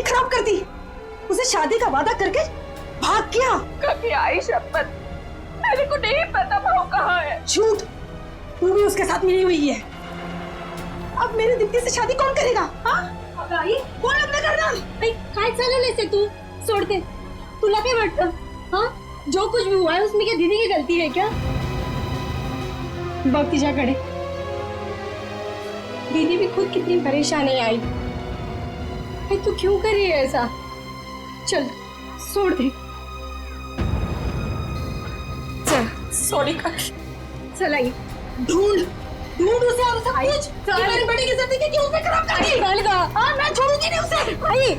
जिंदगी खराब कर दी। उसे शादी का वादा करके भाग गया। कभी आई शपथ, मेरे को नहीं पता भाव कहाँ है। झूठ, तू भी उसके साथ मिली हुई है। अब मेरे दीप्ति से शादी कौन करेगा? हाँ आई कौन लग्न करणार? काय चालवलंयस रे तू? सोड दे, तुला काय वाटतं? हाँ, जो कुछ भी हुआ है उसमें क्या दीदी की गलती है क्या? बघ तिच्याकडे, दीदी भी खुद कितनी परेशान है आई। तू क्यों कर रही है ऐसा? चल छोड़ दे। चल सॉरी काकी। चल आई, ढूंढ ढूंढ उसे और सब कुछ। तुम्हारी बड़ी की जिंदगी क्यों उसे खराब कर दी? हाँ मैं छोड़ूंगी नहीं उसे। आई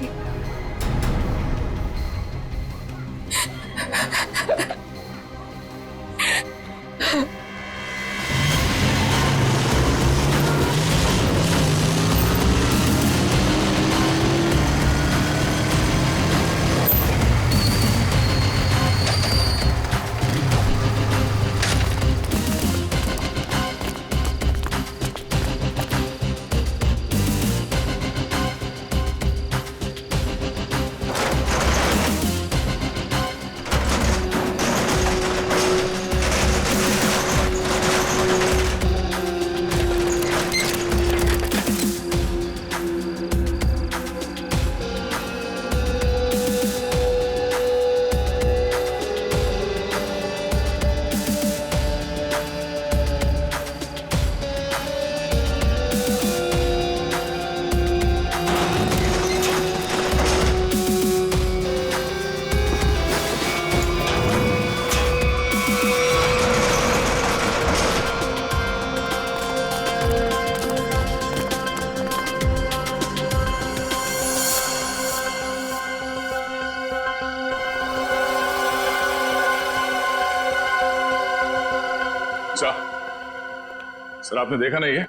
सर आपने देखा नहीं है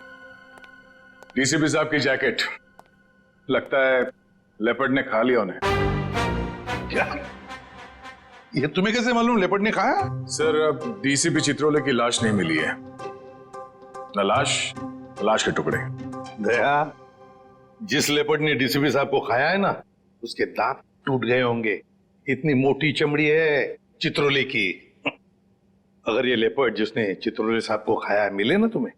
डीसीपी साहब की जैकेट? लगता है लेपर्ड ने खा लिया उन्हें। क्या? ये तुम्हें कैसे मालूम लेपर्ड ने खाया? सर अब डीसीपी चित्रोले की लाश नहीं मिली है। न लाश के टुकड़े। दया, जिस लेपर्ड ने डीसीपी साहब को खाया है ना, उसके दांत टूट गए होंगे। इतनी मोटी चमड़ी है चित्रोले की। अगर ये लेपर्ड जिसने चित्रोले साहब को खाया मिले ना तुम्हें,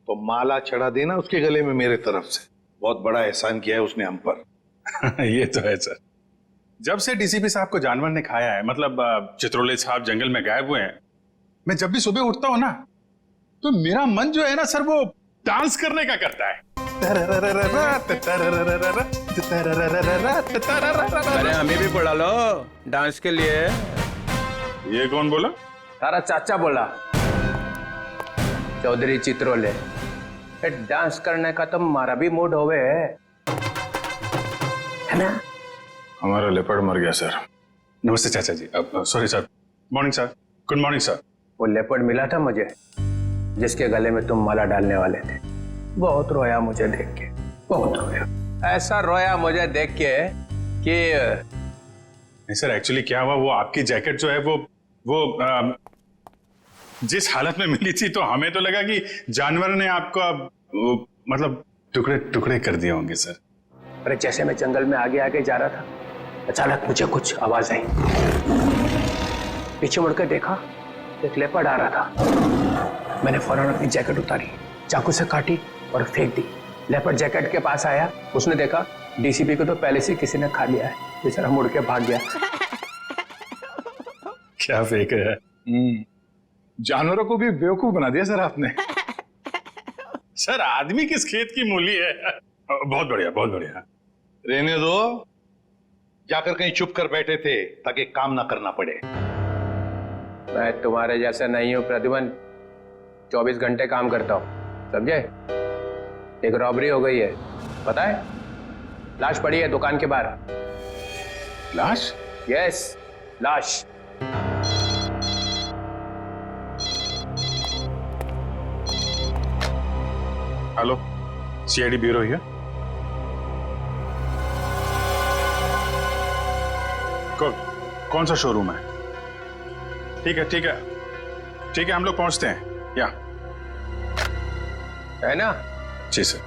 तो माला चढ़ा देना उसके गले में मेरे तरफ से। बहुत बड़ा एहसान किया है उसने हम पर। ये तो है सर। जब से डीसीपी साहब को जानवर ने खाया है, मतलब चित्रोले साहब जंगल में गायब हुए हैं, मैं जब भी सुबह उठता हूं ना, तो मेरा मन जो है ना सर, वो डांस करने का करता है। अरे हमें भी बुला लो डांस के लिए। ये कौन बोला? तारा चाचा बोला, चौधरी चित्रोले। डांस करने का तो हमारा भी मूड होवे है ना? हमारा लेपर्ड मर गया सर। नमस्ते चाचा जी। Sorry sir. Morning sir. Good morning sir. वो लेपर्ड मिला था मुझे, जिसके गले में तुम माला डालने वाले थे। बहुत रोया मुझे देख के, बहुत रोया। ऐसा रोया मुझे देख के कि नहीं सर, एक्चुअली क्या हुआ, वो आपकी जैकेट जो है वो जिस हालत में मिली थी, तो हमें तो लगा कि जानवर ने आपको मतलब टुकड़े टुकड़े कर दिए होंगे सर। अरे जैसे मैं जंगल में आगे आगे जा रहा था, अचानक मुझे कुछ आवाज आई। पीछे मुड़कर देखा, एक लेपर्ड आ रहा था। मैंने फौरन अपनी जैकेट उतारी, चाकू से काटी और फेंक दी। लेपर्ड जैकेट के पास आया, उसने देखा डीसीपी को तो पहले से किसी ने खा लिया है। बेचारा मुड़ के भाग गया। क्या फेंक है? जानवरों को भी बेवकूफ बना दिया सर आपने। सर आदमी किस खेत की मूली है। बहुत बढ़िया, बहुत बढ़िया। रहने दो, जाकर कहीं चुप कर बैठे थे ताकि काम ना करना पड़े। मैं तुम्हारे जैसा नहीं हूं प्रद्युमन, 24 घंटे काम करता हूं, समझे? एक रॉबरी हो गई है, पता है? लाश पड़ी है दुकान के बाहर। लाश? यस, लाश। हेलो, सीआईडी ब्यूरो है। कौन सा शोरूम है? ठीक है ठीक है ठीक है, हम लोग पहुंचते हैं। या है ना? जी सर।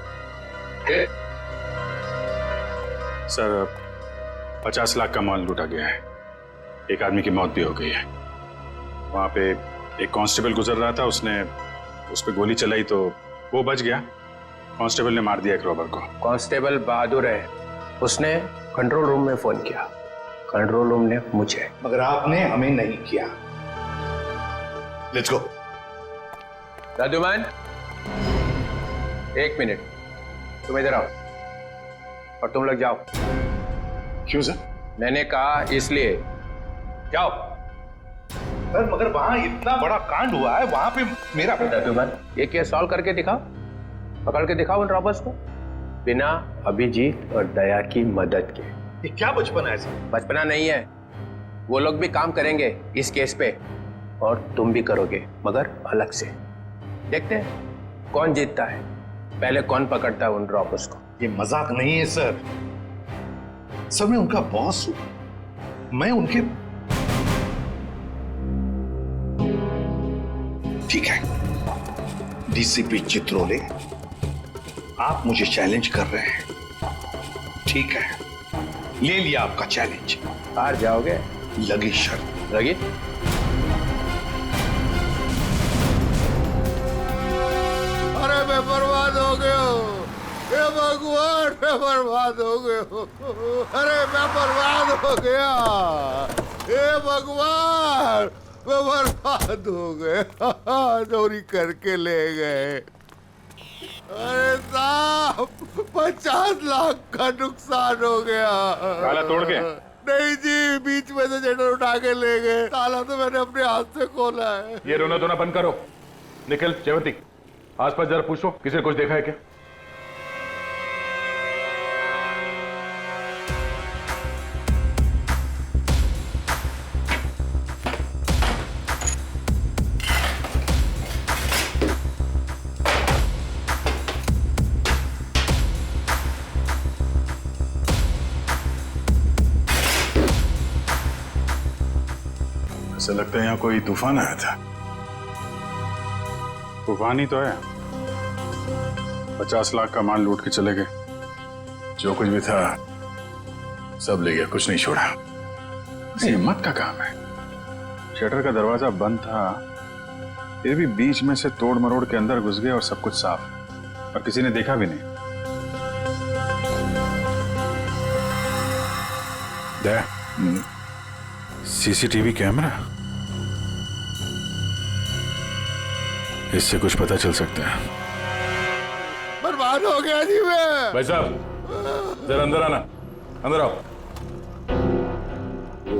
सर 50 लाख का माल लूटा गया है। एक आदमी की मौत भी हो गई है। वहां पे एक कांस्टेबल गुजर रहा था, उसने उस पर गोली चलाई तो वो बच गया। कांस्टेबल ने मार दिया एक रॉबर को। कांस्टेबल बहादुर है, उसने कंट्रोल रूम में फोन किया, कंट्रोल रूम ने मुझे। मगर आपने हमें नहीं किया। Let's go. दादूमान, 1 मिनट, तुम इधर आओ और तुम लोग जाओ। क्यों सर? मैंने कहा इसलिए जाओ। सर मगर वहां इतना बड़ा कांड हुआ है, वहां पे मेरा दादूमान, ये केस सॉल्व करके दिखाओ, पकड़ के दिखाओ उन रॉबर्स को, बिना अभिजीत और दया की मदद के। ये क्या बचपन है सर? बचपना नहीं है, वो लोग भी काम करेंगे इस केस पे और तुम भी करोगे, मगर अलग से। देखते हैं कौन जीतता है, पहले कौन पकड़ता है उन रॉबर्स को। ये मजाक नहीं है सर। सर मैं उनका बॉस हूं, मैं उनके। ठीक है डीसीपी चित्रोले, आप मुझे चैलेंज कर रहे हैं, ठीक है, ले लिया आपका चैलेंज। हार जाओगे? लगी शर्त। लगी? अरे मैं बर्बाद हो गया हूँ, हे भगवान मैं बर्बाद हो गया हूँ, अरे मैं बर्बाद हो गया, हे भगवान मैं बर्बाद हो गया, चोरी करके ले गए। अरे साहब 50 लाख का नुकसान हो गया। ताला तोड़ के? नहीं जी, बीच में से शटर उठा के ले गए, ताला तो मैंने अपने हाथ से खोला है। ये रोना धोना बंद करो। निखिल, जयवंती, आसपास जरा पूछो किसी ने कुछ देखा है क्या? ऐसा लगता है यहाँ कोई तूफान आया था। तूफान ही तो है। 50 लाख का माल लूट के चले गए, जो कुछ भी था सब ले गया, कुछ नहीं छोड़ा। हिम्मत का काम है। शटर का दरवाजा बंद था, फिर भी बीच में से तोड़ मरोड़ के अंदर घुस गए और सब कुछ साफ, और किसी ने देखा भी नहीं। सीसीटीवी कैमरा, इससे कुछ पता चल सकता है। बर्बाद हो गया जी मैं। भाई साहब जरा अंदर आना, अंदर आओ।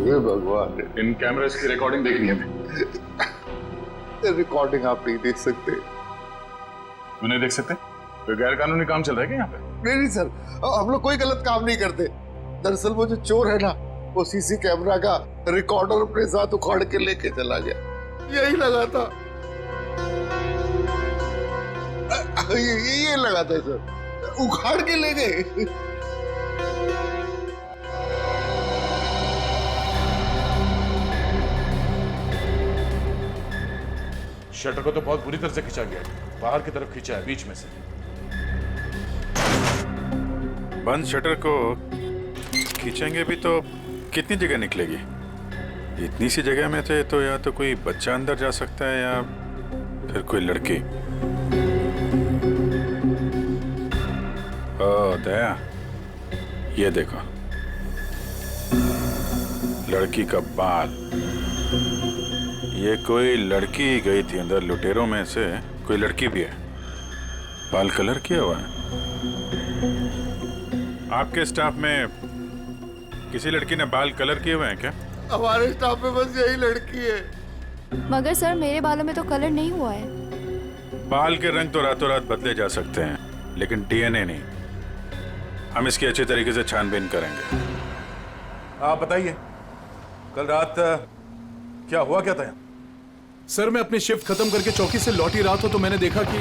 हे भगवान, इन कैमरास की रिकॉर्डिंग देखनी है हमें। रिकॉर्डिंग आप नहीं देख सकते। क्यों नहीं देख सकते? कोई गैर कानूनी काम चल रहा है क्या यहाँ पे? नहीं सर, हम लोग कोई गलत काम नहीं करते। दरअसल वो जो चोर है ना, वो सीसी कैमरा का रिकॉर्डर अपने साथ उखाड़ के लेके चला गया, यही लगा था। ये लगा था सर, उखाड़ के ले गए। शटर को तो बहुत बुरी तरह से खींचा गया है, बाहर की तरफ खींचा है, बीच में से। बंद शटर को खींचेंगे भी तो कितनी जगह निकलेगी? इतनी सी जगह में थे तो या तो कोई बच्चा अंदर जा सकता है या फिर कोई लड़की। ओ दया, ये देखो, लड़की का बाल। ये कोई लड़की गई थी अंदर, लुटेरों में से कोई लड़की भी है। बाल कलर किया हुआ है। आपके स्टाफ में किसी लड़की ने बाल कलर किए हुए हैं क्या? हमारे स्टाफ में बस यही लड़की है। मगर सर मेरे बालों में तो कलर नहीं हुआ है। बाल के रंग तो रातों रात बदले जा सकते हैं, लेकिन डीएनए नहीं। हम इसकी अच्छी तरीके से छानबीन करेंगे। आप बताइए, कल रात क्या हुआ क्या था? सर मैं अपनी शिफ्ट खत्म करके चौकी से लौटी रहा था तो मैंने देखा कि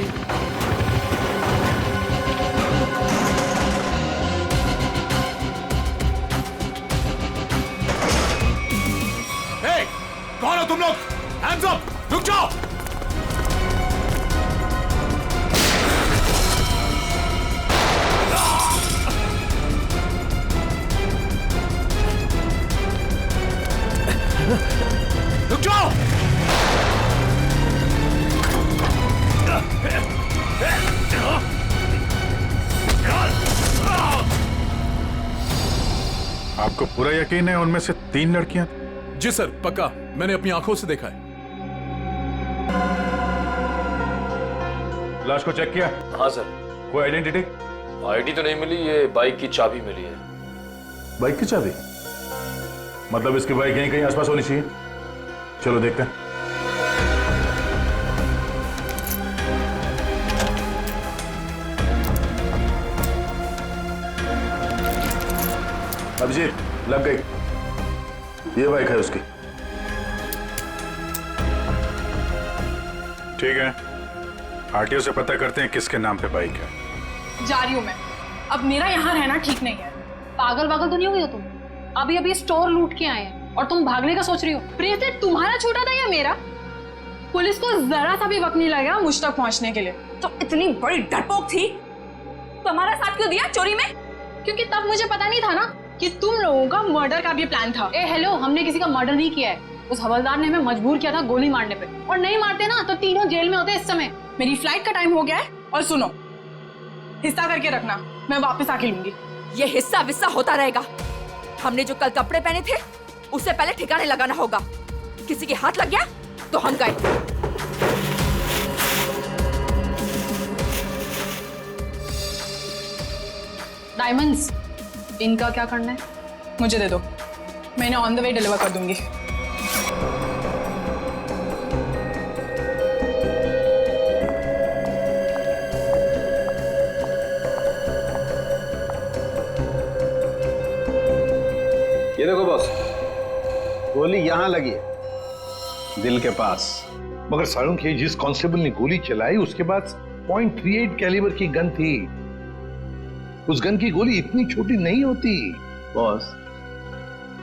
कौन हो तुम लोग? Hands up! रुक जाओ! आपको पूरा यकीन है उनमें से 3 लड़कियां? जी सर, पक्का, मैंने अपनी आंखों से देखा है। लाश को चेक किया? हाँ सर। कोई आइडेंटिटी? आईडी तो नहीं मिली, ये बाइक की चाबी मिली है। बाइक की चाबी? मतलब इसकी बाइक यहीं कहीं आसपास होनी चाहिए। चलो देखते हैं। अभिजीत, लग गई। ये बाइक है उसकी। ठीक है, आरटीओ से पता करते हैं किसके नाम पे बाइक है। जा रही हूँ मैं। अब मेरा यहाँ रहना ठीक नहीं है। पागल वागल तो नहीं हो गई हो तुम? अभी अभी स्टोर लूट के आए हैं और तुम भागने का सोच रही हो? प्रीति, तुम्हारा छोटा था या मेरा? पुलिस को जरा सा भी वक्त नहीं लगा मुझ तक पहुंचने के लिए। तो इतनी बड़ी डरपोक थी तो हमारा साथ क्यों दिया चोरी में? क्योंकि तब मुझे पता नहीं था ना कि तुम लोगों का मर्डर का भी प्लान था। ए हेलो, हमने किसी का मर्डर नहीं किया है। उस हवलदार ने हमें मजबूर किया था गोली मारने पे, और नहीं मारते ना तो तीनों जेल में होते इस समय। मेरी फ्लाइट का टाइम हो गया है और सुनो, हिस्सा करके रखना, मैं वापस आके लूंगी। ये हिस्सा विस्सा होता रहेगा। हमने जो कल कपड़े पहने थे उससे पहले ठिकाने लगाना होगा। किसी के हाथ लग गया तो हम गए। डायमंड्स, इनका क्या करना है? मुझे दे दो, मैं इन्हें ऑन द वे डिलीवर कर दूंगी। ये देखो बॉस, गोली यहां लगी है, दिल के पास। मगर सारुंख, ये जिस कांस्टेबल ने गोली चलाई उसके पास .38 कैलिबर की गन थी। उस गन की गोली इतनी छोटी नहीं होती। बॉस,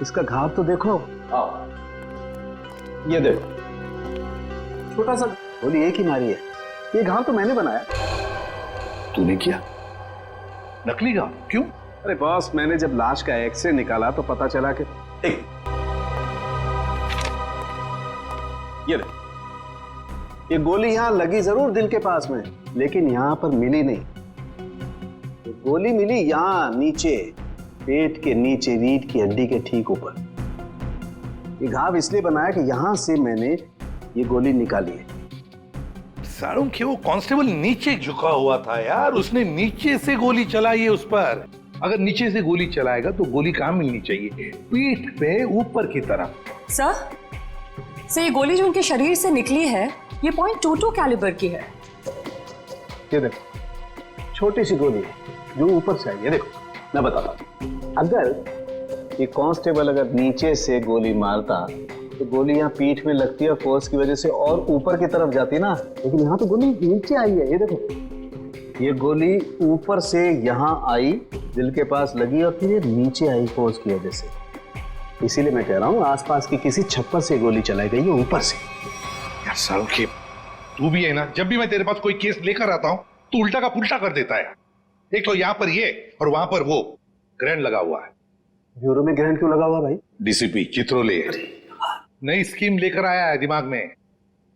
इसका घाव तो देखो। ये देखो, छोटा सा गोली एक ही मारी है। ये घाव तो मैंने बनाया। तूने किया? नकली घाव? क्यों? अरे बॉस, मैंने जब लाश का एक्सरे निकाला तो पता चला कि ये देखो, ये गोली यहां लगी जरूर दिल के पास में, लेकिन यहां पर मिली नहीं। ये गोली मिली यहां नीचे, पेट के नीचे, रीढ़ की हड्डी के ठीक ऊपर। ये घाव इसलिए बनाया कि यहां से मैंने ये गोली निकाली है। सारुंख, वो कांस्टेबल नीचे झुका हुआ था यार, उसने नीचे से गोली चलाई है उस पर। अगर नीचे से गोली चलाएगा तो गोली कहां मिलनी चाहिए? पीठ पे ऊपर की तरफ। सर, ये गोली जो उनके शरीर से निकली है ये .22 कैलिबर की है। ये देखो, छोटी सी गोली है जो ऊपर से आई है। देखो, मैं बताता हूं, अगर ये कांस्टेबल अगर नीचे से गोली मारता तो गोली यहाँ पीठ में लगती है, फोर्स की वजह से और ऊपर की तरफ जाती ना, लेकिन यहाँ तो गोली नीचे आई है। ये देखो, ये गोली ऊपर से यहाँ आई, दिल के पास लगी और फिर ये नीचे आई फोर्स की वजह से। इसीलिए मैं कह रहा हूँ आसपास की किसी छप्पर से गोली चलाई गई है ऊपर से। यार सारुंख, तू भी है ना, जब भी मैं तेरे पास कोई केस लेकर आता हूँ तो उल्टा का पुल्टा कर देता है। एक तो यहाँ पर ये और वहां पर वो ग्रैंड लगा हुआ है। ब्यूरो में ग्रैंड क्यों लगा हुआ भाई? डीसीपी चित्रोले नई स्कीम लेकर आया है दिमाग में।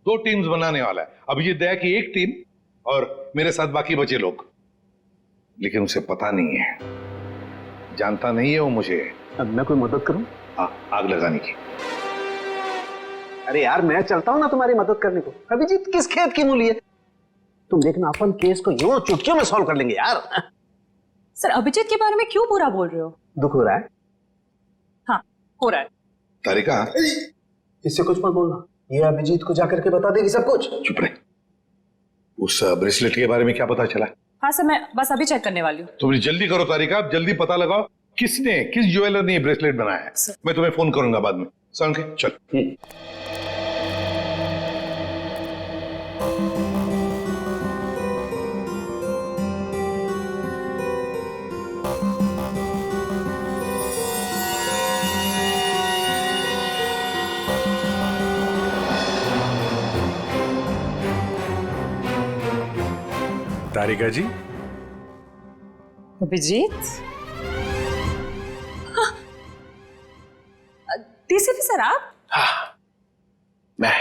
2 टीम्स बनाने वाला है। अभिजीत दया की एक टीम और मेरे साथ बाकी बचे लोग। लेकिन उसे पता नहीं है, जानता नहीं है वो मुझे। अब मैं कोई मदद करूं? आग लगाने की। अरे यार, मैं चलता हूं ना तुम्हारी मदद करने को। अभिजीत किस खेत की मूली है? तुम देखना, अपन केस को यूं चुटकियों में सॉल्व कर लेंगे यार। सर, अभिजीत के बारे में क्यों बुरा बोल रहे हो? दुख हो रहा है? हाँ, हो रहा है। तारिका, इससे कुछ मत बोलना, ये अभिजीत को जाकर के बता देगी सब कुछ। चुप रहे। उस ब्रेसलेट के बारे में क्या पता चला? हाँ सर, मैं बस अभी चेक करने वाली हूँ। तुम जल्दी करो तारिका, जल्दी पता लगाओ किस ज्वेलर ने ये ब्रेसलेट बनाया है। मैं तुम्हें फोन करूंगा बाद में। सारुंख, चल। तारिका जी। अभिजीत, डीसीपी सर आप? हाँ, मैं।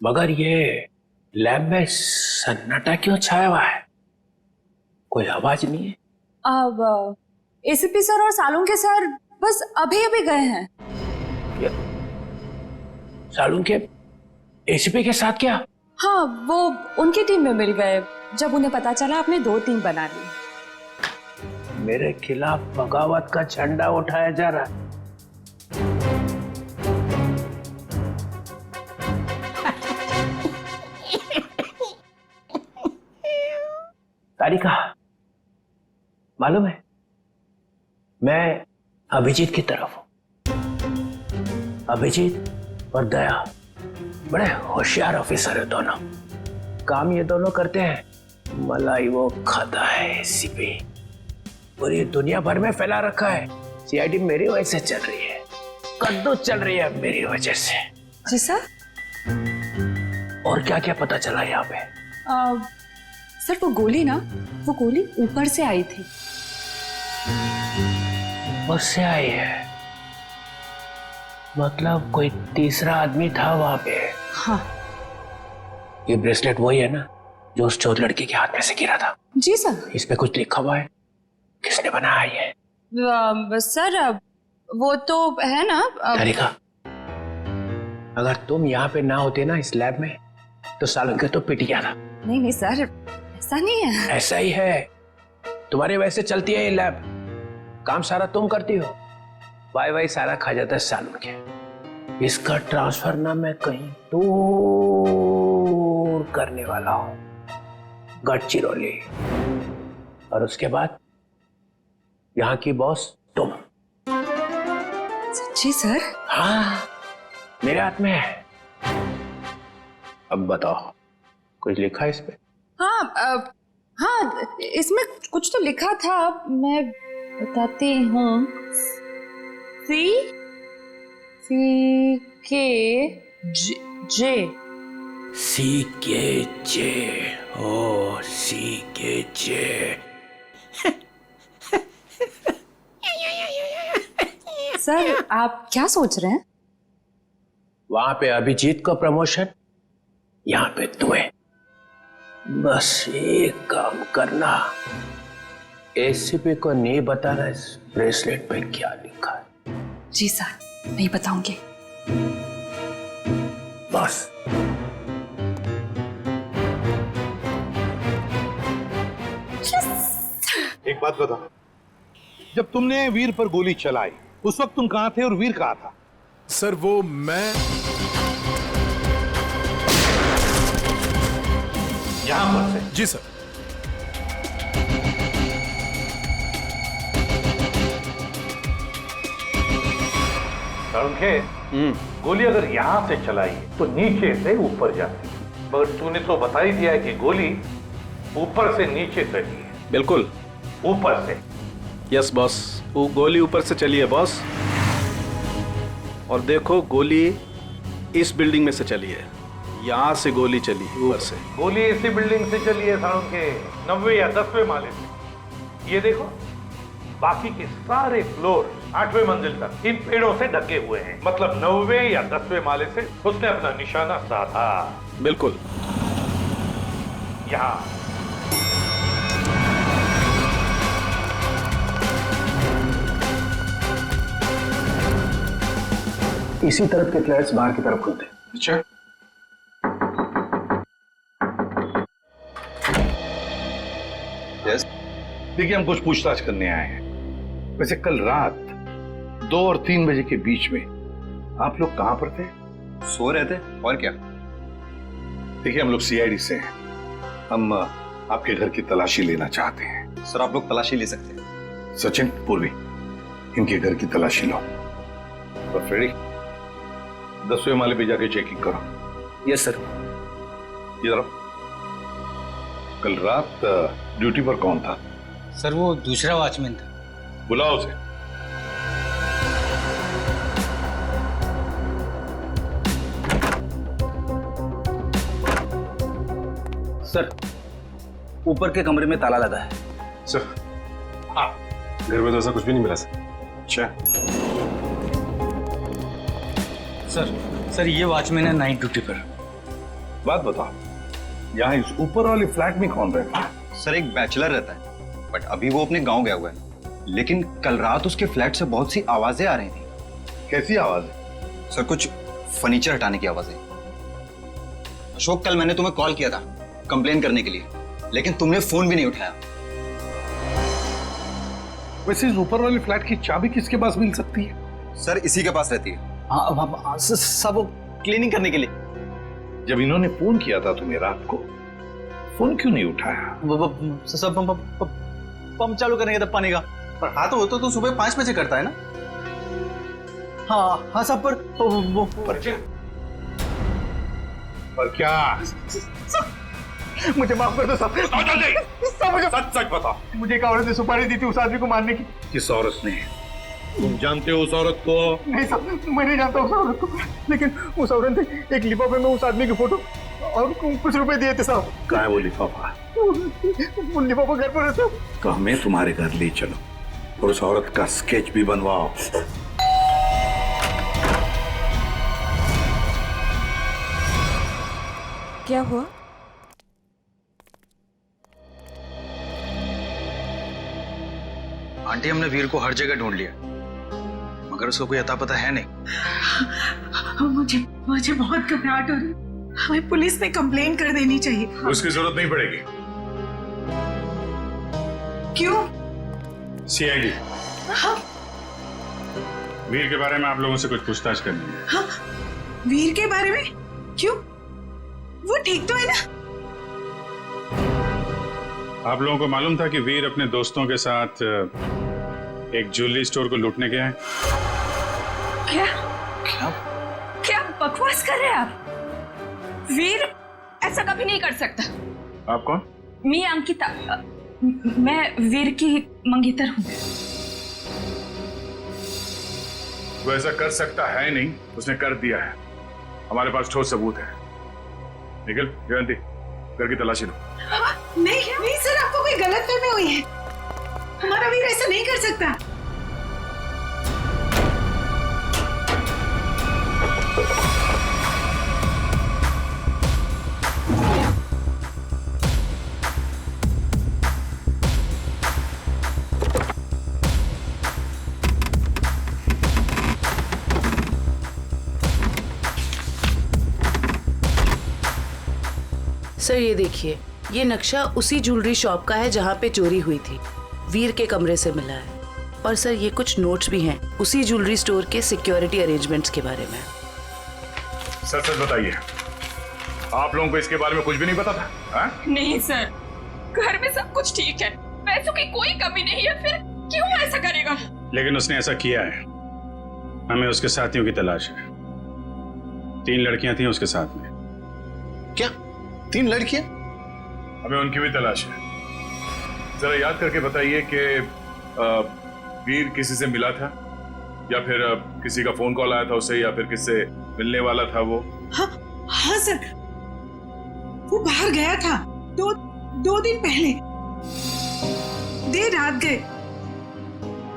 मगर ये लैब में सन्नाटा क्यों छाया हुआ है? कोई आवाज नहीं है। अब एसीपी सर और सालुंके सर बस अभी अभी गए हैं। सालुंके एसीपी के साथ क्या? हाँ, वो उनकी टीम में मिल गए जब उन्हें पता चला आपने 2 टीम बना ली। मेरे खिलाफ बगावत का झंडा उठाया जा रहा है। तारिका, मालूम है मैं अभिजीत की तरफ हूं। अभिजीत और दया बड़े होशियार ऑफिसर है दोनों। काम ये दोनों करते हैं, मलाई वो खाता है एसीपी। पूरी दुनिया भर में फैला रखा है। सीआईडी मेरी वजह से चल रही है, कद्दू चल रही है मेरी वजह से। जी सर। और क्या क्या पता चला यहाँ पे? सर वो गोली ऊपर से आई थी। ऊपर से आई है? मतलब कोई तीसरा आदमी था वहां पे? हाँ। ये ब्रेसलेट वही है ना जो उस चौथ लड़की के हाथ में से गिरा था? जी सर। इस पे कुछ लिखा हुआ है? किसने बनाया ये? सर वो तो है ना। तारिका, अगर तुम यहाँ पे ना होते ना इस लैब में तो सालुंके तो पिट गया था। नहीं सर, ऐसा नहीं है। ऐसा ही है। तुम्हारे वैसे चलती है ये लैब, काम सारा तुम करती हो, वाई सारा खा जाता है सालुंके। इसका ट्रांसफर ना मैं कहीं दूर करने वाला हूं, गढ़चिरौली। और उसके बाद यहाँ की बॉस तुम। सच्ची सर? हाँ, मेरे हाथ में है। अब बताओ, कुछ लिखा है इस पे? हाँ, इसमें कुछ तो लिखा था, मैं बताती हूँ। सी के जे। ओ CKJ। सर आप क्या सोच रहे हैं? वहां पे अभिजीत को प्रमोशन, यहाँ पे तुम्हें। बस एक काम करना, एसीपी को नहीं बताना इस ब्रेसलेट पे क्या लिखा है। जी सर, नहीं बताऊंगी। बस। एक बात बता, जब तुमने वीर पर गोली चलाई उस वक्त तुम कहां थे और वीर कहां था? सर वो मैं यहां पर से? जी सर। सालुंके, गोली अगर यहां से चलाई तो नीचे से ऊपर जाती, मगर तूने तो बता ही दिया है कि गोली ऊपर से नीचे चली है। बिल्कुल ऊपर से। यस बॉस, वो गोली ऊपर से चली है बॉस। और देखो, गोली इस बिल्डिंग में से चली है, यहाँ से गोली चली है ऊपर से। गोली इसी बिल्डिंग से चली है सालुंके, 9वें या 10वें माले से। ये देखो, बाकी के सारे फ्लोर 8वें मंजिल तक इन पेड़ों से ढके हुए हैं। मतलब 9वें या 10वें माले से उसने अपना निशाना साधा। बिल्कुल। यहाँ इसी तरफ के फ्लैट्स बाहर की तरफ खुलते हैं। अच्छा, यस। देखिए, हम कुछ पूछताछ करने आए हैं। वैसे कल रात 2 और 3 बजे के बीच में आप लोग कहां पर थे? सो रहे थे, और क्या। देखिए, हम लोग सीआईडी से हैं, हम आपके घर की तलाशी लेना चाहते हैं। सर आप लोग तलाशी ले सकते हैं। सचिन, पूर्वी, इनके घर की तलाशी लो। और फ्रेडी, 10वें माले पे जाके चेकिंग करो। Yes sir. इधर आओ। कल रात ड्यूटी पर कौन था? सर वो दूसरा वॉचमैन था। बुलाओ उसे। सर ऊपर के कमरे में ताला लगा है। सर हाँ, घर में तो ऐसा कुछ भी नहीं मिला सर। अच्छा सर ये वॉचमैन है नाइट ड्यूटी पर। बात बताओ, यहाँ इस ऊपर वाले फ्लैट में कौन रहता है? सर एक बैचलर रहता है, बट अभी वो अपने गांव गया हुआ है। लेकिन कल रात उसके फ्लैट से बहुत सी आवाजें आ रही थी। कैसी आवाज? सर कुछ फर्नीचर हटाने की आवाजें। अशोक, कल मैंने तुम्हें कॉल किया था कंप्लेन करने के लिए, लेकिन तुमने फोन भी नहीं उठाया। वैसे इस ऊपर वाले फ्लैट की चाबी किसके पास मिल सकती है? सर इसी के पास रहती है। हाँ, सब वो क्लीनिंग करने के लिए। जब इन्होंने फोन किया था तुम्हें रात को, फोन क्यों नहीं उठाया? सब पंप चालू करने का पानी का। पर हाँ तो सुबह 5 बजे करता है ना। हाँ सब पर क्या? मुझे माफ कर दो सब मुझे सच बता। मुझे एक औरत ने सुपारी दी थी उस आदमी को मारने की। किस औरत ने? तुम जानते हो उस औरत को? नहीं सर, मैं नहीं जानता उस औरत को, लेकिन उस औरत ने एक लिफाफे में उस आदमी की फोटो और कुछ रुपए दिए थे साहब। कहाँ है वो लिफाफा? वो लिफाफा घर पर है साहब। तो हमें तुम्हारे घर ले चलो और उस औरत का स्केच भी बनवाओ। क्या हुआ? आंटी, हमने वीर को हर जगह ढूंढ लिया, मगर उसको कोई अता पता है नहीं। मुझे बहुत घबराहट हो रही। हमें पुलिस में कंप्लेन कर देनी चाहिए। उसकी जरूरत नहीं पड़ेगी। क्यों? सीआईडी हाँ? वीर के बारे में आप लोगों से कुछ पूछताछ करनी है। हाँ? वीर के बारे में? क्यों? वो ठीक तो है ना? आप लोगों को मालूम था कि वीर अपने दोस्तों के साथ एक ज्वेलरी स्टोर को लूटने गया है? क्या क्या बकवास कर रहे हैं आप? वीर ऐसा कभी नहीं कर सकता। आप कौन? मैं अंकिता, मैं वीर की मंगेतर हूँ। वो ऐसा कर सकता है नहीं, उसने कर दिया है। हमारे पास ठोस सबूत है। निखिल, जयंती, घर की तलाशी लो। नहीं सर, आपको कोई गलतफहमी हुई है। हमारा वीर ऐसा नहीं कर सकता। सर ये देखिए, ये नक्शा उसी ज्वेलरी शॉप का है जहाँ पे चोरी हुई थी। वीर के कमरे से मिला है। और सर ये कुछ नोट्स भी हैं उसी ज्वेलरी स्टोर के सिक्योरिटी अरेंजमेंट्स के बारे में। सच बताइए, आप लोगों को इसके बारे में कुछ भी नहीं पता था? हा? नहीं सर, घर में सब कुछ ठीक है, पैसों की कोई कमी नहीं है, फिर क्यों ऐसा करेगा? लेकिन उसने ऐसा किया है। हमें उसके साथियों की तलाश है। 3 लड़कियां थी उसके साथ में। क्या 3 लड़कियां? हमें उनकी भी तलाश है। जरा याद करके बताइए कि वीर किसी से मिला था या फिर किसी का फोन कॉल आया था उसे, या फिर किससे मिलने वाला था वो? हाँ सर, वो बाहर गया था 2 दिन पहले, देर रात गए।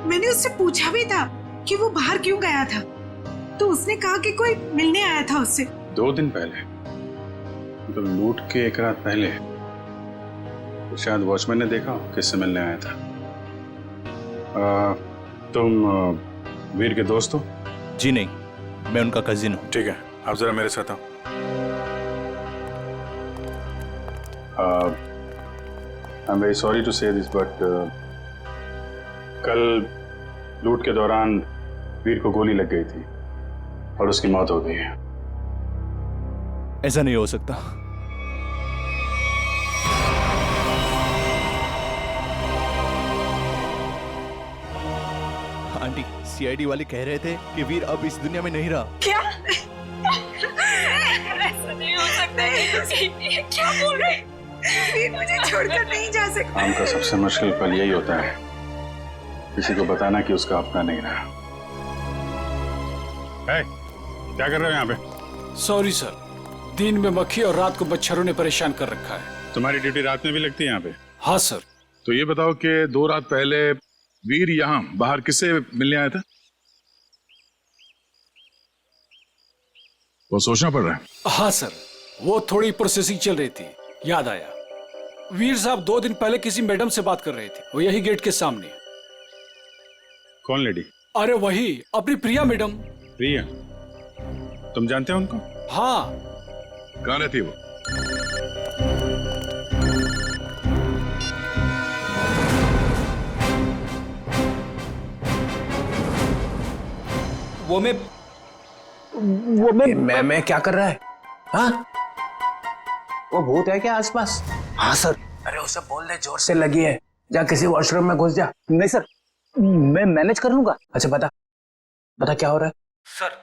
मैंने उससे पूछा भी था कि वो बाहर क्यों गया था, तो उसने कहा कि कोई मिलने आया था उससे। 2 दिन पहले? तो लूट के 1 रात पहले तो शायद वॉचमैन ने देखा किससे मिलने आया था। तुम वीर के दोस्त हो? जी नहीं, मैं उनका कजिन हूँ। ठीक है, आप जरा मेरे साथ आओ। I am very sorry to say this, but कल लूट के दौरान वीर को गोली लग गई थी और उसकी मौत हो गई है। ऐसा नहीं हो सकता। आंटी, सीआईडी वाले कह रहे थे कि वीर अब इस दुनिया में नहीं रहा। क्या? ऐसा नहीं हो सकता। ये क्या बोल रहे हैं? वीर मुझे छोड़कर नहीं जा सकता। काम का सबसे मुश्किल पल यही होता है, किसी को बताना कि उसका अपना नहीं रहा। क्या कर रहे हो यहाँ पे? सॉरी सर, दिन में मक्खी और रात को मच्छरों ने परेशान कर रखा है। तुम्हारी ड्यूटी रात में भी लगती है यहाँ पे? हाँ सर। तो ये बताओ कि 2 रात पहले वीर यहाँ बाहर किससे मिलने आया था? वो सोचना पड़ रहा है। हाँ सर, वो थोड़ी प्रोसेसिंग चल रही थी, याद आया। वीर साहब 2 दिन पहले किसी मैडम से बात कर रहे थे, वो यही गेट के सामने। कौन लेडी? अरे वही अपनी प्रिया मैडम। प्रिया? तुम जानते हो उनको? हाँ। कहाँ रहती है वो? मैं क्या कर रहा है? हाँ? वो भूत है क्या आसपास? हाँ सर। अरे उसे बोल दे जोर से लगी है, जा किसी वॉशरूम में घुस जा। नहीं सर, मैं मैनेज कर लूंगा। अच्छा बता क्या हो रहा है? सर,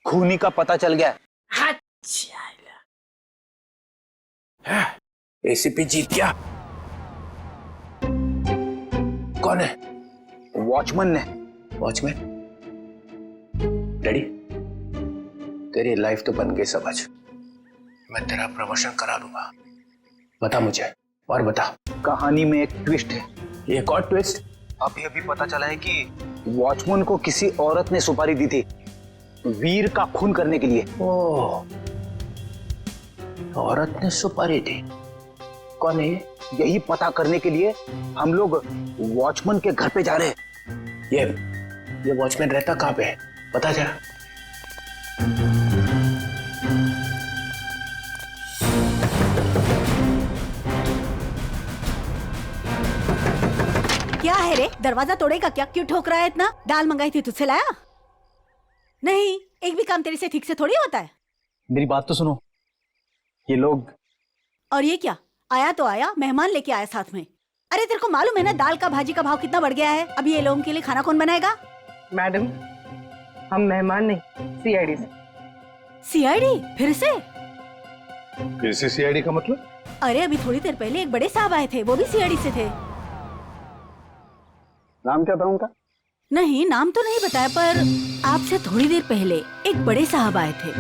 खूनी का पता चल गया। एसीपी जीत गया। कौन है? वॉचमैन ने। वॉचमैन? डैडी, तेरी लाइफ तो बन गई समझ। मैं तेरा प्रमोशन करा दूंगा। बता मुझे, और बता। कहानी में एक ट्विस्ट है। एक और ट्विस्ट? अभी पता चला है कि वॉचमैन को किसी औरत ने सुपारी दी थी वीर का खून करने के लिए। ओह, औरत ने सुपारी दी। कौन है ये? यही पता करने के लिए हम लोग वॉचमैन के घर पे जा रहे हैं। ये वॉचमैन रहता कहाँ पे है? बता जरा। क्या है रे, दरवाजा तोड़ेगा क्या? क्यों ठोक रहा है इतना? दाल मंगाई थी, तुझसे लाया नहीं? एक भी काम तेरे से ठीक से थोड़ी होता है। मेरी बात तो सुनो। ये लोग। और ये क्या? आया तो आया, मेहमान लेके आया साथ में। अरे तेरे को मालूम है ना दाल का भाजी का भाव कितना बढ़ गया है? अभी ये लोगों के लिए खाना कौन बनाएगा? मैडम, हम मेहमान नहीं, सीआईडी से। सीआईडी? फिर से? फिर से सीआईडी का मतलब? अरे अभी थोड़ी देर पहले एक बड़े साहब आए थे, वो भी सीआईडी से थे। नाम क्या था उनका? नहीं, नाम तो नहीं बताया, पर आपसे थोड़ी देर पहले एक बड़े साहब आए थे।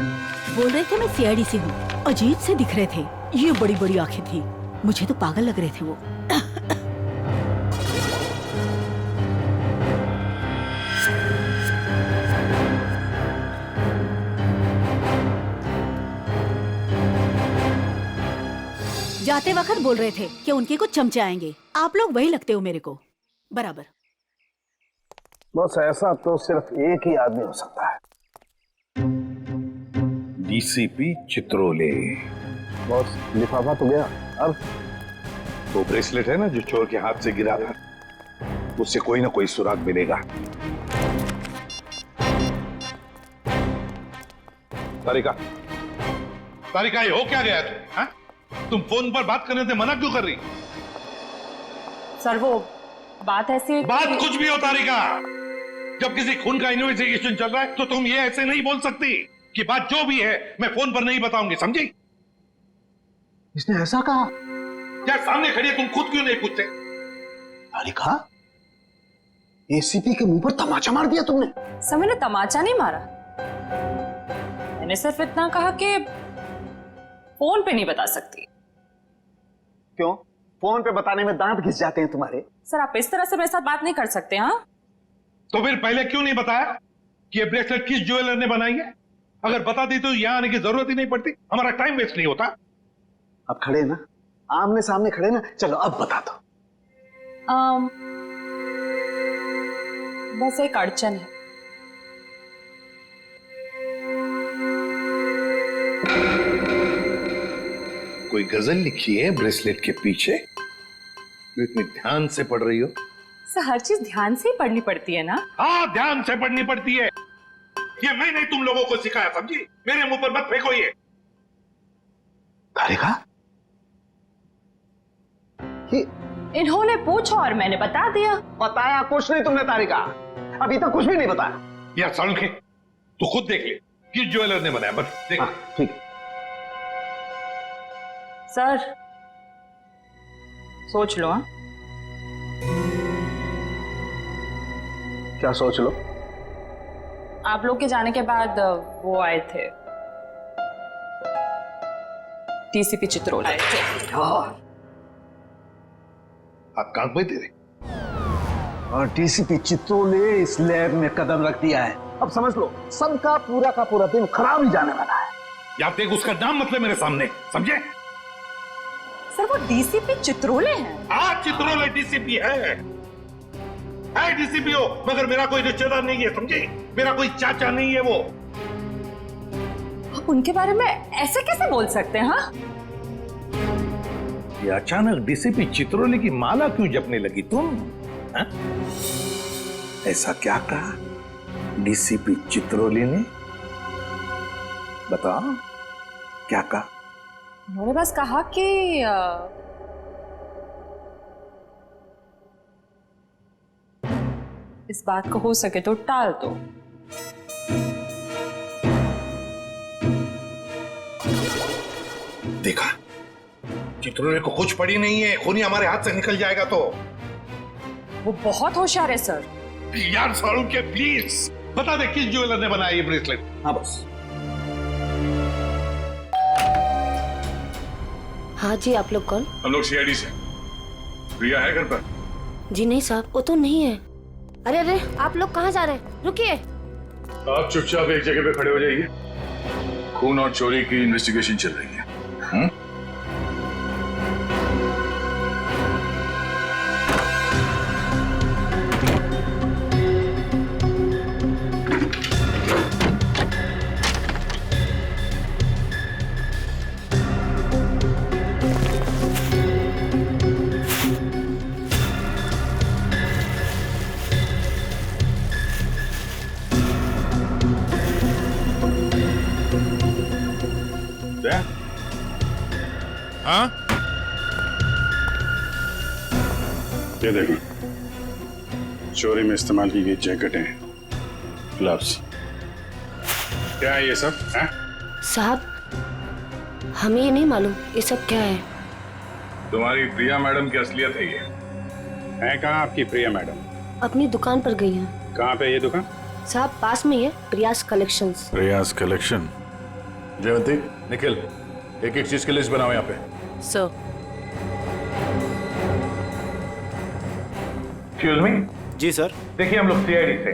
बोल रहे थे मैं सीआईडी से हूँ। अजीब से दिख रहे थे, ये बड़ी बड़ी आंखें थी, मुझे तो पागल लग रहे थे वो। जाते वक्त बोल रहे थे कि उनके कुछ चमचे आएंगे। आप लोग वही लगते हो मेरे को बराबर। बस ऐसा तो सिर्फ एक ही आदमी हो सकता है। डीसीपी चित्रोले। बॉस, लिफाफा तो गया। अब वो ब्रेसलेट है ना जो चोर के हाथ से गिरा था, उससे कोई ना कोई सुराग मिलेगा। तारिका, ये हो क्या गया तुम फोन पर बात करने से मना क्यों कर रही? सर वो बात ऐसी बात कुछ भी हो तारिका, जब किसी खून का इन्वेस्टिगेशन चल रहा है तो तुम ये ऐसे नहीं बोल सकती कि बात जो भी है मैं फोन पर नहीं बताऊंगी, समझी? इसने ऐसा कहा? क्या सामने खड़ी है, तुम खुद क्यों नहीं पूछते? तारिका, एसीपी के मुंह पर तमाचा मार दिया तुमने। सर मैंने तमाचा नहीं मारा, मैंने सिर्फ इतना कहा कि फोन पे नहीं बता सकती। क्यों? फोन पे बताने में दांत घिस जाते हैं तुम्हारे। सर आप इस तरह से मेरे साथ बात नहीं कर सकते। हाँ तो फिर पहले क्यों नहीं बताया कि ये ब्रेसलेट किस ज्वेलर ने बनाई है? अगर बता दी तो यहां आने की जरूरत ही नहीं पड़ती, हमारा टाइम वेस्ट नहीं होता। अब खड़े ना, आमने सामने खड़े ना, चलो अब बता दो। बस एक अड़चन है। कोई गजल लिखी है ब्रेसलेट के पीछे? जो इतनी ध्यान से पढ़ रही हो? सर हर चीज ध्यान से ही पढ़नी पड़ती है ना। हाँ, ध्यान से पढ़नी पड़ती है। ये मैंने तुम लोगों को सिखाया, समझी? मेरे मुंह पर मत फेंको ये। तारिका, इन्होंने पूछा और मैंने बता दिया। बताया कुछ नहीं तुमने तारिका, अभी तक कुछ भी नहीं बताया। यार सालुंखे, तू खुद देख ले किस ज्वेलर ने बनाया, बस देख। ठीक है सर, सोच लो। हाँ क्या सोच लो? आप लोग के जाने के बाद वो आए थे, डीसीपी चित्रोले आए थे। आप काम पे तेरे और डीसीपी चित्रोले इस लैब में कदम रख दिया है। अब समझ लो, सबका पूरा का पूरा दिन खराब ही जाने वाला है। यार देख, उसका नाम मतलब मेरे सामने, समझे? सर वो डीसीपी चित्रोले हैं। हाँ, चित्रोले डीसीपी है। है डीसीपी हो मगर मेरा कोई रिश्तेदार नहीं है, समझे? मेरा कोई चाचा नहीं है वो। आप उनके बारे में ऐसे कैसे बोल सकते हैं? हाँ, ये अचानक डीसीपी चित्रोली की माला क्यों जपने लगी तुम? हा? ऐसा क्या कहा डीसीपी चित्रोली ने? बताओ क्या कहा? उन्होंने बस कहा कि इस बात को हो सके तो टाल दो। देखा, चित्रोले को कुछ पड़ी नहीं है, खूनी हमारे हाथ से निकल जाएगा तो। वो बहुत होशियार है सर। यार सारू के प्लीज बता दे किस ज्वेलर ने बनाया ये ब्रेसलेट? हाँ बस। हाँ जी, आप लोग कौन? हम लोग सीआईडी से। प्रिया है घर पर? जी नहीं साहब, वो तो नहीं है। अरे अरे, आप लोग कहाँ जा रहे हैं? रुकिए। आप चुपचाप एक जगह पे खड़े हो जाइए। खून और चोरी की इन्वेस्टिगेशन चल रही है। हाँ? ये देखो, चोरी में इस्तेमाल की गई जैकेटें, ग्लव्स। क्या है ये सब? है? साहब, हमें ये नहीं मालूम ये सब क्या है। तुम्हारी प्रिया मैडम की असलियत है ये। है कहाँ आपकी प्रिया मैडम? अपनी दुकान पर गई हैं। कहाँ पे ये दुकान? साहब पास में ही है, प्रियास कलेक्शंस। प्रियास कलेक्शन। जयवंती, निखिल, एक एक चीज की लिस्ट बनाओ यहाँ पे। सर। Excuse me. जी सर। देखिए हम लोग सीआईडी से।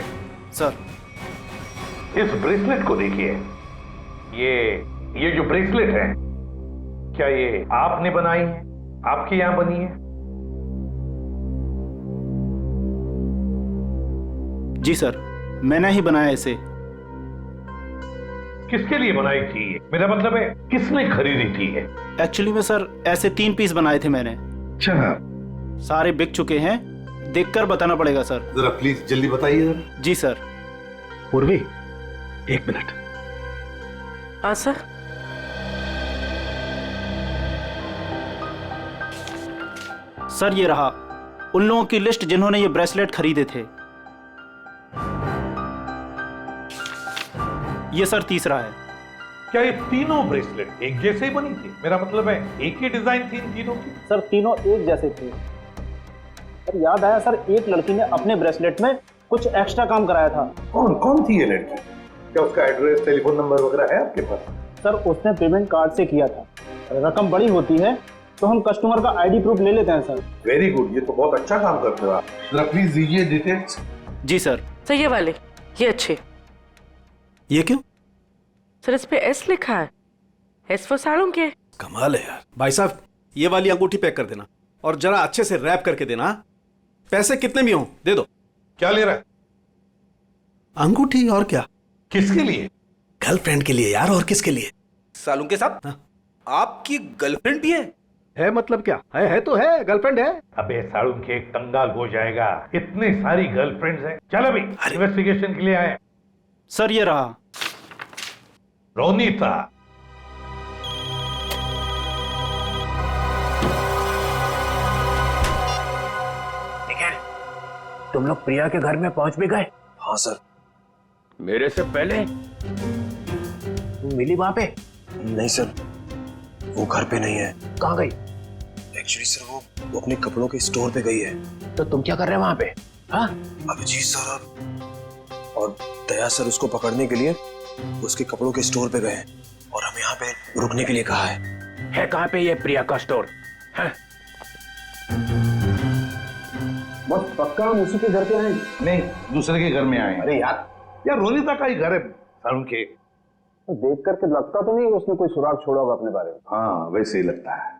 सर, इस ब्रेसलेट को देखिए। ये जो ब्रेसलेट है, क्या ये आपने बनाई है? आपके यहां बनी है? जी सर, मैंने ही बनाया इसे। किसके लिए बनाई थी? मेरा मतलब है किसने खरीदी थी? एक्चुअली में सर ऐसे 3 पीस बनाए थे मैंने। अच्छा। सारे बिक चुके हैं, देखकर बताना पड़ेगा सर। जरा प्लीज जल्दी बताइए जरा। जी सर। पूर्वी, 1 मिनट। हाँ सर। सर ये रहा उन लोगों की लिस्ट जिन्होंने ये ब्रेसलेट खरीदे थे। ये सर तीसरा है। क्या ये तीनों ब्रेसलेट एक जैसे ही बनी थी? मेरा मतलब है एक ही डिजाइन थी इन तीनों की? सर तीनों एक जैसे थे। सर याद आया सर, एक लड़की ने अपने ब्रेसलेट में कुछ एक्स्ट्रा काम कराया था। कौन थी ये लड़की? क्या उसका एड्रेस, टेलीफोन नंबर वगैरह है आपके पास? सर उसने पेमेंट कार्ड से किया था। रकम बड़ी होती है तो हम कस्टमर का आईडी प्रूफ ले लेते हैं सर। वेरी गुड, ये तो बहुत अच्छा काम करते हो आप। जरा प्लीज दीजिए डिटेल्स। जी सर। सर ये वाले, ये अच्छे। ये क्यों? सर इस पे एस लिखा है। एस फॉर साड़ू के। कमाल है यार। भाई साहब, ये वाली अंगूठी पैक कर देना और जरा अच्छे से रैप करके देना। पैसे कितने भी हों दे दो। क्या ले रहा है? अंगूठी। और क्या? किसके लिए? गर्लफ्रेंड के लिए यार, और किसके लिए? सालू के साथ आपकी गर्लफ्रेंड भी है मतलब क्या है तो है, गर्लफ्रेंड है। अबे साड़ू के एक कंगाल हो जाएगा, इतनी सारी गर्लफ्रेंड्स हैं। चल अभी इन्वेस्टिगेशन के लिए आए। सर ये रहा रोनीता। तुम लोग प्रिया के घर में पहुंच भी गए? हाँ सर। मेरे से पहले? तुम मिली वहां पे? नहीं सर, वो घर पे नहीं है। कहाँ गई? एक्चुअली सर वो अपने कपड़ों के स्टोर पे गई है। तो तुम क्या कर रहे हो वहां पे? हाँ? अभिजीत सर और दया सर उसको पकड़ने के लिए उसके कपड़ों के स्टोर पे गए हैं और हमें यहाँ पे रुकने के लिए कहा है। कहाँ पे ये प्रिया का स्टोर? हाँ? बस पक्का हम उसी के घर पे आए? नहीं, दूसरे के घर में आए। अरे यार रोनीता का ही घर है साड़ू के। तो देख करके लगता तो नहीं उसने कोई सुराग छोड़ा होगा अपने बारे में। हाँ वैसे ही लगता है।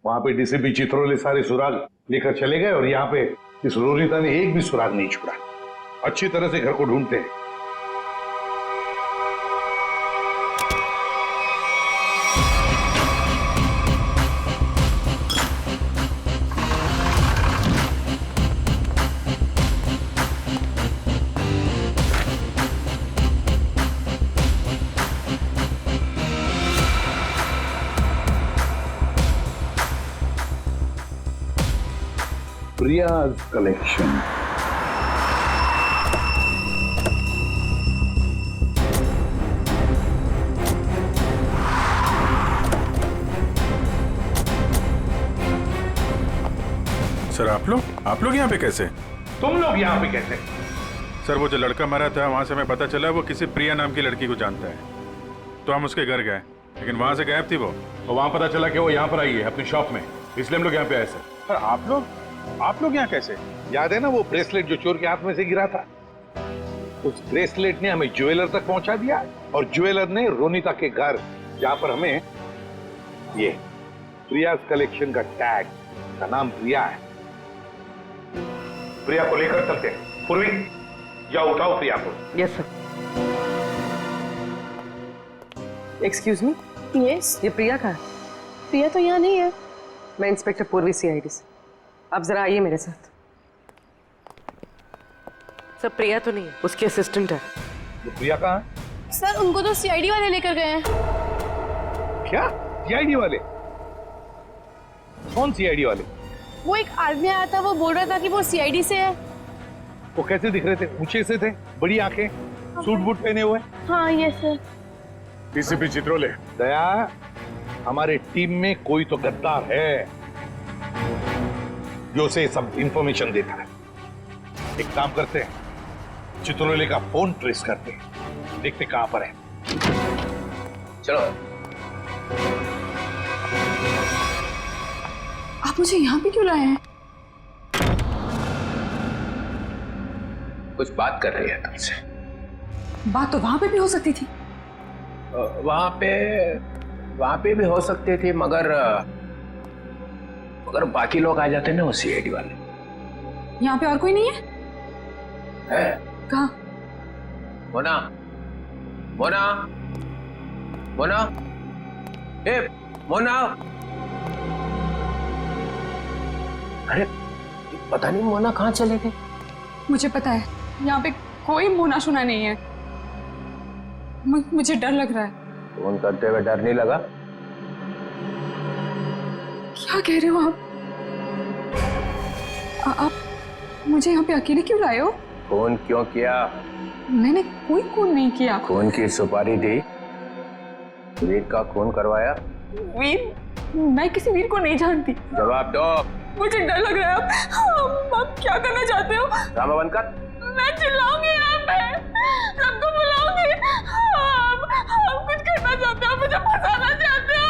वहां पे डीसीपी चित्रोले सारे सुराग लेकर चले गए और यहाँ पे इस रोनिता ने एक भी सुराग नहीं छोड़ा। अच्छी तरह से घर को ढूंढते हैं। Priya's collection. सर आप लोग यहाँ पे कैसे? तुम लोग यहाँ पे कैसे? सर वो जो लड़का मरा था वहां से हमें पता चला वो किसी प्रिया नाम की लड़की को जानता है, तो हम उसके घर गए, लेकिन वहां से गायब थी वो। और वहां पता चला कि वो यहाँ पर आई है अपनी शॉप में, इसलिए हम लोग यहाँ पे आए सर। पर आप लोग यहाँ कैसे? याद है ना वो ब्रेसलेट जो चोर के हाथ में से गिरा था? उस ब्रेसलेट ने हमें ज्वेलर तक पहुंचा दिया और ज्वेलर ने रोनिता के घर, जहां पर हमें ये प्रिया कलेक्शन का टैग, का नाम प्रिया है। प्रिया को लेकर चलते हैं। पूर्वी जाओ, उठाओ प्रिया को। Yes sir. एक्सक्यूज मी। यस। ये प्रिया कहाँ है? प्रिया तो यहाँ नहीं है। मैं इंस्पेक्टर पूर्वी CID से। आप जरा आइए मेरे साथ। सर प्रिया तो नहीं है, उसकी असिस्टेंट है। तो प्रिया कहाँ है? सर उनको तो CID वाले लेकर गए हैं। क्या CID वाले? कौन CID वाले? वो एक आदमी आया था, वो बोल रहा था कि वो CID से है। वो कैसे दिख रहे थे? ऊंचे से थे, बड़ी आंखें, सूट बूट पहने हुए। हाँ ये सर। डीसीपी चित्रोले। दया, हमारे टीम में कोई तो गद्दार है जो उसे सब इंफॉर्मेशन देता है। एक काम करते हैं, चित्रोले का फोन ट्रेस करते हैं, देखते कहां पर है। चलो। आप मुझे यहाँ पे क्यों लाए हैं? कुछ बात कर रही है तुमसे। बात तो वहां पे भी हो सकती थी। वहां पे भी हो सकती थी, मगर बाकी लोग आ जाते ना वो CID वाले। यहाँ पे और कोई नहीं है? कहाँ? मोना, मोना, मोना, ए मोना। अरे पता नहीं मोना कहाँ चले गए। मुझे पता है यहाँ पे कोई मोना शुना नहीं है। मुझे डर लग रहा है। फोन करते हुए डर नहीं लगा? क्या कह रहे हो आप मुझे यहाँ पे अकेले क्यों लाए हो? फोन क्यों किया? मैंने कोई खून नहीं किया। खून की सुपारी दी, वीर का खून करवाया। वीर? मैं किसी वीर को नहीं जानती। जवाब दो। मुझे डर लग रहा है। आप क्या करना चाहते हो? ड्रामा बंद कर। मैं चिल्लाऊंगी यहाँ पे, सबको बुलाऊंगी। आप कुछ करना चाहते हो, मुझे फंसाना चाहते हो।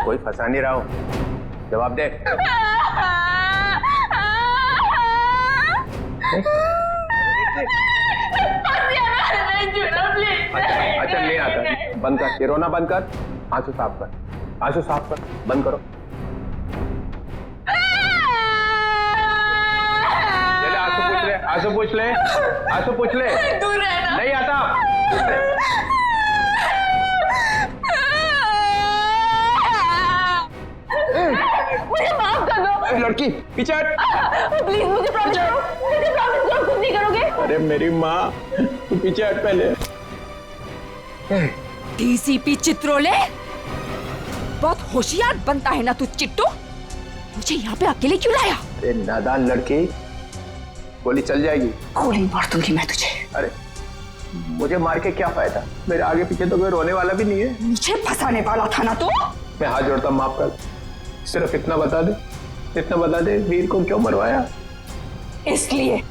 कोई फंसा नहीं रहा हूँ, जवाब दे। अच्छा नहीं आता, बंद कर, ये रोना बंद कर, आंसू साफ कर, आंसू साफ कर, बंद करो। चले आंसू पूछ ले, आंसू पूछ ले, आंसू पूछ ले। नहीं आता। मुझे माफ कर दो। लड़की पीछे हट। प्लीज मुझे प्रॉमिस करो, मुझे प्रॉमिस करो कुछ नहीं करोगे। अरे मेरी माँ, तू पीछे हट पहले। DCP चित्रोले, बहुत होशियार बनता है ना तू चिट्टू। मुझे यहाँ पे अकेले क्यों लाया? अरे नादान लड़की, गोली चल जाएगी। गोली मार दूंगी मैं तुझे। अरे मुझे मार के क्या फायदा? मेरे आगे पीछे तो कोई रोने वाला भी नहीं है। मुझे फंसाने वाला था ना तू। मैं हाथ जोड़ता हूं, माफ कर। सिर्फ इतना बता दे, वीर को क्यों मरवाया? इसलिए